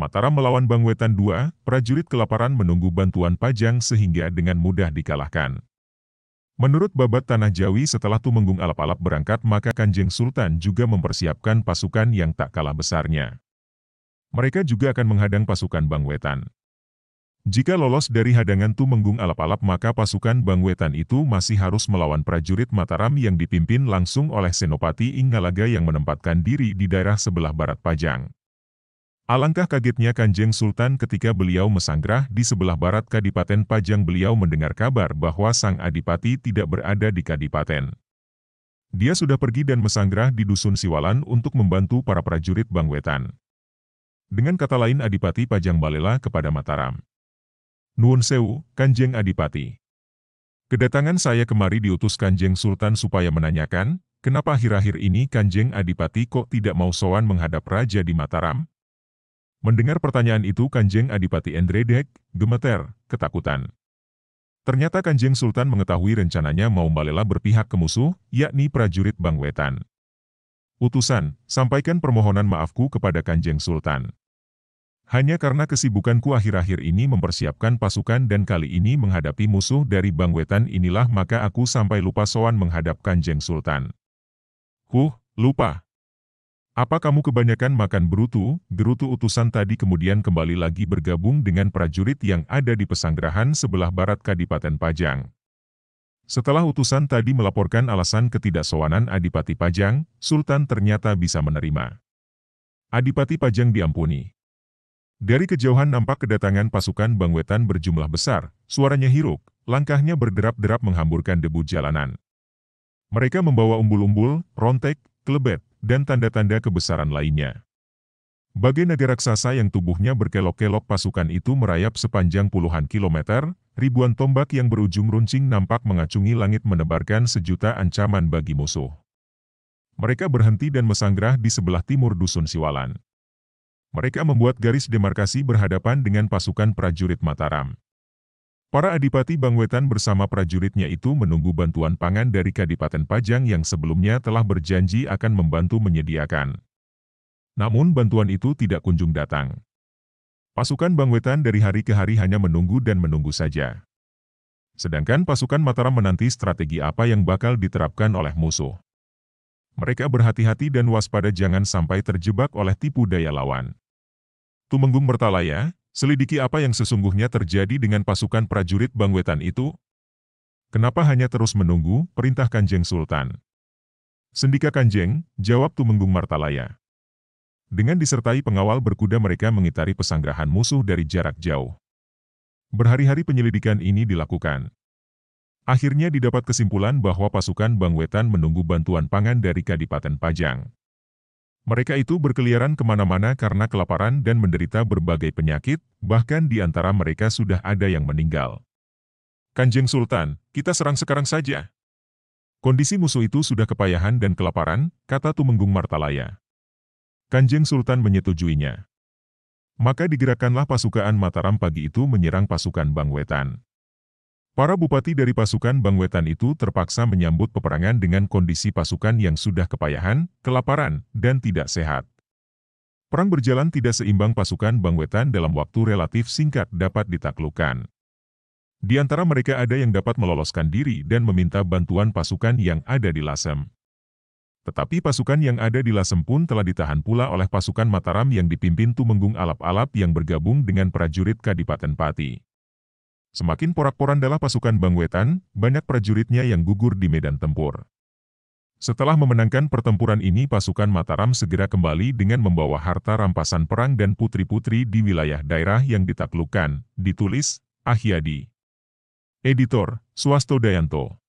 Mataram melawan Bangwetan II, prajurit kelaparan menunggu bantuan Pajang sehingga dengan mudah dikalahkan. Menurut Babat Tanah Jawi, setelah Tumenggung Alap-Alap berangkat maka Kanjeng Sultan juga mempersiapkan pasukan yang tak kalah besarnya. Mereka juga akan menghadang pasukan Bangwetan. Jika lolos dari hadangan Tumenggung Alap-Alap maka pasukan Bangwetan itu masih harus melawan prajurit Mataram yang dipimpin langsung oleh Senopati Inggalaga yang menempatkan diri di daerah sebelah barat Pajang. Alangkah kagetnya Kanjeng Sultan ketika beliau mesanggrah di sebelah barat Kadipaten Pajang. Beliau mendengar kabar bahwa sang adipati tidak berada di Kadipaten. Dia sudah pergi dan mesanggrah di Dusun Siwalan untuk membantu para prajurit Bangwetan. Dengan kata lain Adipati Pajang balela kepada Mataram. Nuwun sewu, Kanjeng Adipati. Kedatangan saya kemari diutus Kanjeng Sultan supaya menanyakan, kenapa akhir-akhir ini Kanjeng Adipati kok tidak mau sowan menghadap Raja di Mataram? Mendengar pertanyaan itu Kanjeng Adipati Endredeg, gemeter, ketakutan. Ternyata Kanjeng Sultan mengetahui rencananya mau balela berpihak ke musuh, yakni prajurit Bangwetan. Utusan, sampaikan permohonan maafku kepada Kanjeng Sultan. Hanya karena kesibukanku akhir-akhir ini mempersiapkan pasukan dan kali ini menghadapi musuh dari Bangwetan inilah maka aku sampai lupa sowan menghadap Kanjeng Sultan. Lupa. Apa kamu kebanyakan makan berutu? Gerutu utusan tadi kemudian kembali lagi bergabung dengan prajurit yang ada di pesanggrahan sebelah barat Kadipaten Pajang. Setelah utusan tadi melaporkan alasan ketidaksowanan Adipati Pajang, Sultan ternyata bisa menerima. Adipati Pajang diampuni. Dari kejauhan nampak kedatangan pasukan Bangwetan berjumlah besar, suaranya hiruk, langkahnya berderap-derap menghamburkan debu jalanan. Mereka membawa umbul-umbul, rontek, kelebet, dan tanda-tanda kebesaran lainnya. Bagai naga raksasa yang tubuhnya berkelok-kelok pasukan itu merayap sepanjang puluhan kilometer, ribuan tombak yang berujung runcing nampak mengacungi langit menebarkan sejuta ancaman bagi musuh. Mereka berhenti dan mesanggrah di sebelah timur Dusun Siwalan. Mereka membuat garis demarkasi berhadapan dengan pasukan prajurit Mataram. Para adipati Bangwetan bersama prajuritnya itu menunggu bantuan pangan dari Kadipaten Pajang yang sebelumnya telah berjanji akan membantu menyediakan. Namun bantuan itu tidak kunjung datang. Pasukan Bangwetan dari hari ke hari hanya menunggu dan menunggu saja. Sedangkan pasukan Mataram menanti strategi apa yang bakal diterapkan oleh musuh. Mereka berhati-hati dan waspada jangan sampai terjebak oleh tipu daya lawan. Tumenggung Mertalaya, selidiki apa yang sesungguhnya terjadi dengan pasukan prajurit Bangwetan itu? Kenapa hanya terus menunggu, perintah Kanjeng Sultan? Sendika Kanjeng, jawab Tumenggung Mertalaya. Dengan disertai pengawal berkuda mereka mengitari pesanggrahan musuh dari jarak jauh. Berhari-hari penyelidikan ini dilakukan. Akhirnya didapat kesimpulan bahwa pasukan Bangwetan menunggu bantuan pangan dari Kadipaten Pajang. Mereka itu berkeliaran kemana-mana karena kelaparan dan menderita berbagai penyakit, bahkan di antara mereka sudah ada yang meninggal. Kanjeng Sultan, kita serang sekarang saja. Kondisi musuh itu sudah kepayahan dan kelaparan, kata Tumenggung Mertalaya. Kanjeng Sultan menyetujuinya. Maka digerakkanlah pasukan Mataram pagi itu menyerang pasukan Bangwetan. Para bupati dari pasukan Bangwetan itu terpaksa menyambut peperangan dengan kondisi pasukan yang sudah kepayahan, kelaparan, dan tidak sehat. Perang berjalan tidak seimbang pasukan Bangwetan dalam waktu relatif singkat dapat ditaklukkan. Di antara mereka ada yang dapat meloloskan diri dan meminta bantuan pasukan yang ada di Lasem. Tetapi pasukan yang ada di Lasem pun telah ditahan pula oleh pasukan Mataram yang dipimpin Tumenggung Alap-Alap yang bergabung dengan prajurit Kadipaten Pati. Semakin porak-porandalah pasukan Bangwetan, banyak prajuritnya yang gugur di medan tempur. Setelah memenangkan pertempuran ini pasukan Mataram segera kembali dengan membawa harta rampasan perang dan putri-putri di wilayah daerah yang ditaklukkan, ditulis, Ahyadi. Editor, Swastodayanto.